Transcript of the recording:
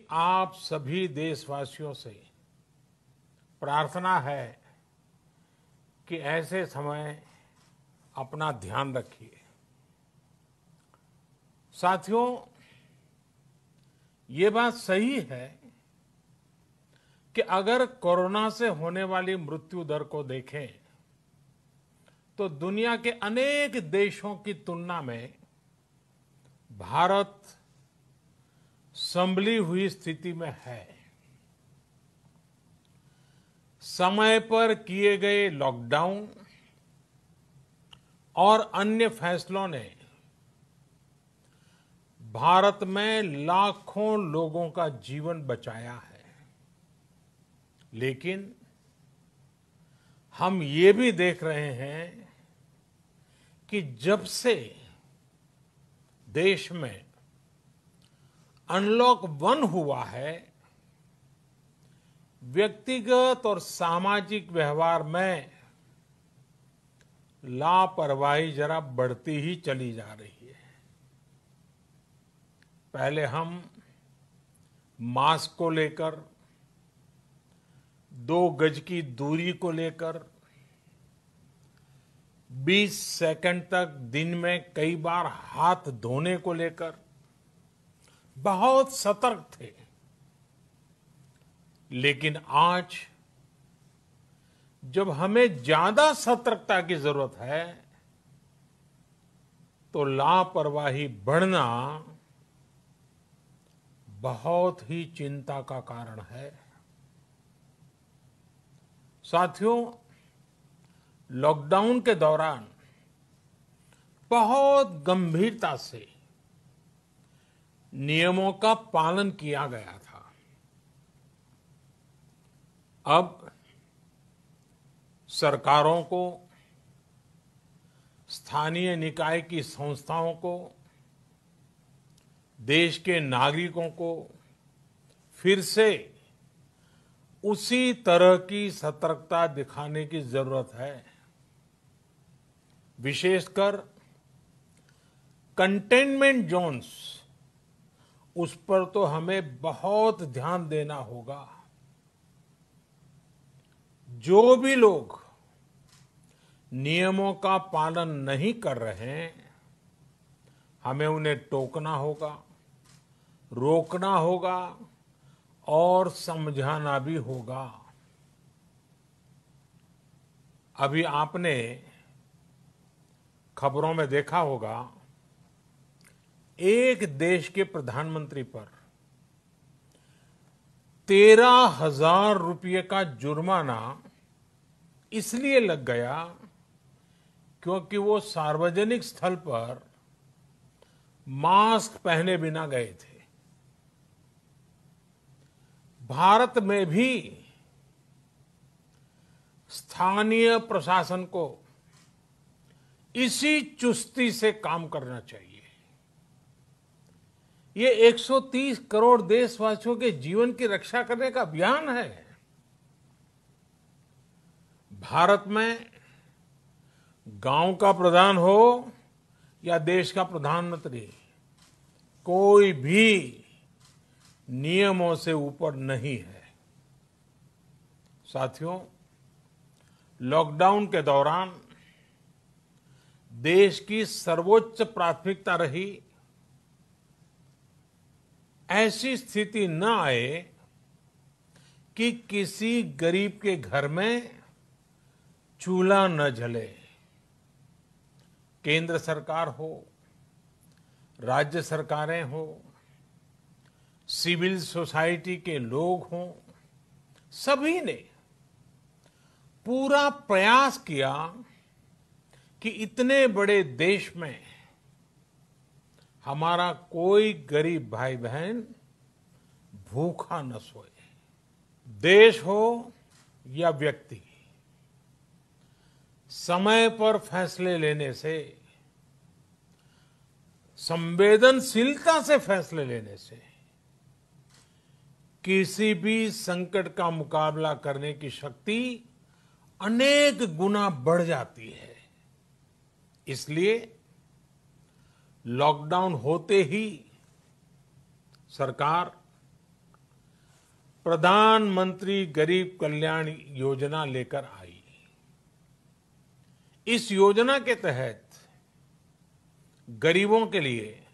आप सभी देशवासियों से प्रार्थना है कि ऐसे समय अपना ध्यान रखिए। साथियों, ये बात सही है कि अगर कोरोना से होने वाली मृत्यु दर को देखें तो दुनिया के अनेक देशों की तुलना में भारत संभली हुई स्थिति में है। समय पर किए गए लॉकडाउन और अन्य फैसलों ने भारत में लाखों लोगों का जीवन बचाया है, लेकिन हम ये भी देख रहे हैं कि जब से देश में अनलॉक 1 हुआ है, व्यक्तिगत और सामाजिक व्यवहार में लापरवाही जरा बढ़ती ही चली जा रही है। पहले हम मास्क को लेकर, 2 गज की दूरी को लेकर 20 सेकंड तक दिन में कई बार हाथ धोने को लेकर बहुत सतर्क थे, लेकिन आज जब हमें ज्यादा सतर्कता की जरूरत है तो लापरवाही बढ़ना बहुत ही चिंता का कारण है। साथियों, लॉकडाउन के दौरान बहुत गंभीरता से नियमों का पालन किया गया था। अब सरकारों को, स्थानीय निकाय की संस्थाओं को, देश के नागरिकों को फिर से उसी तरह की सतर्कता दिखाने की जरूरत है। विशेषकर कंटेनमेंट जोन्स, उस पर तो हमें बहुत ध्यान देना होगा। जो भी लोग नियमों का पालन नहीं कर रहे हैं, हमें उन्हें टोकना होगा, रोकना होगा और समझाना भी होगा। अभी आपने खबरों में देखा होगा, एक देश के प्रधानमंत्री पर 13,000 रुपये का जुर्माना इसलिए लग गया क्योंकि वो सार्वजनिक स्थल पर मास्क पहने बिना गए थे। भारत में भी स्थानीय प्रशासन को इसी चुस्ती से काम करना चाहिए। ये 130 करोड़ देशवासियों के जीवन की रक्षा करने का अभियान है। भारत में गांव का प्रधान हो या देश का प्रधानमंत्री, कोई भी नियमों से ऊपर नहीं है। साथियों, लॉकडाउन के दौरान देश की सर्वोच्च प्राथमिकता रही ऐसी स्थिति न आए कि किसी गरीब के घर में चूल्हा न जले। केंद्र सरकार हो, राज्य सरकारें हो, सिविल सोसाइटी के लोग हों, सभी ने पूरा प्रयास किया कि इतने बड़े देश में हमारा कोई गरीब भाई बहन भूखा न सोए। देश हो या व्यक्ति, समय पर फैसले लेने से, संवेदनशीलता से फैसले लेने से किसी भी संकट का मुकाबला करने की शक्ति अनेक गुना बढ़ जाती है। इसलिए लॉकडाउन होते ही सरकार प्रधानमंत्री गरीब कल्याण योजना लेकर आई। इस योजना के तहत गरीबों के लिए